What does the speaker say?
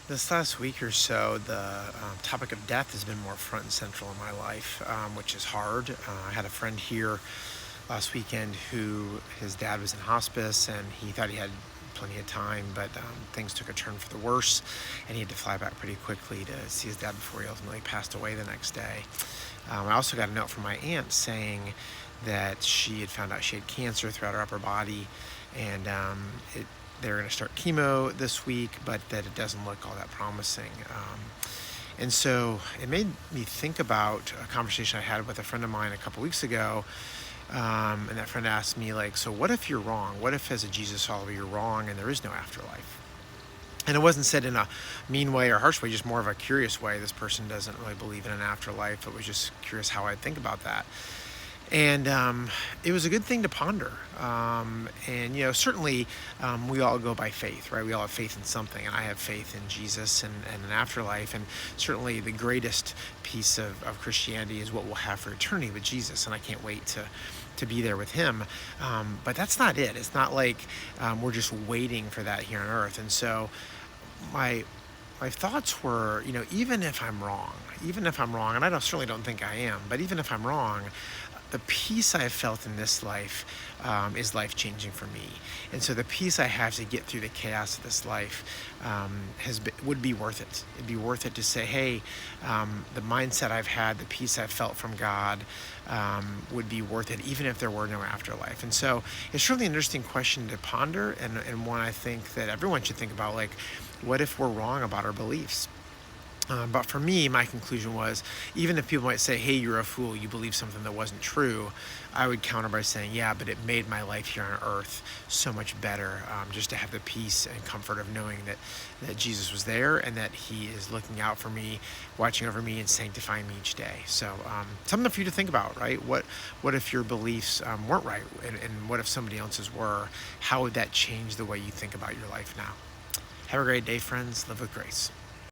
This last week or so, the topic of death has been more front and central in my life, which is hard. I had a friend here last weekend who his dad was in hospice and he thought he had plenty of time, but things took a turn for the worse and he had to fly back pretty quickly to see his dad before he ultimately passed away the next day. I also got a note from my aunt saying that she had found out she had cancer throughout her upper body, and they're going to start chemo this week, but that it doesn't look all that promising. And so it made me think about a conversation I had with a friend of mine a couple weeks ago. And that friend asked me, like, so what if you're wrong? What if, as a Jesus follower, you're wrong and there is no afterlife? And it wasn't said in a mean way or harsh way, just more of a curious way. This person doesn't really believe in an afterlife. It was just curious how I'd think about that. And it was a good thing to ponder. Certainly we all go by faith, right? We all have faith in something. And I have faith in Jesus and an afterlife. And certainly the greatest piece of Christianity is what we'll have for eternity with Jesus. And I can't wait to be there with him. But that's not it. It's not like we're just waiting for that here on earth. And so my my thoughts were, even if I'm wrong, and certainly don't think I am, but even if I'm wrong, the peace I have felt in this life is life changing for me. And so the peace I have to get through the chaos of this life would be worth it. It'd be worth it to say, hey, the mindset I've had, the peace I've felt from God would be worth it, even if there were no afterlife. And so it's really an interesting question to ponder, and one I think that everyone should think about, like, what if we're wrong about our beliefs? But for me, my conclusion was, even if people might say, hey, you're a fool, you believe something that wasn't true, I would counter by saying, yeah, but it made my life here on earth so much better, just to have the peace and comfort of knowing that Jesus was there and that he is looking out for me, watching over me, and sanctifying me each day. So something for you to think about, right? What if your beliefs weren't right? And what if somebody else's were? How would that change the way you think about your life now? Have a great day, friends. Live with grace.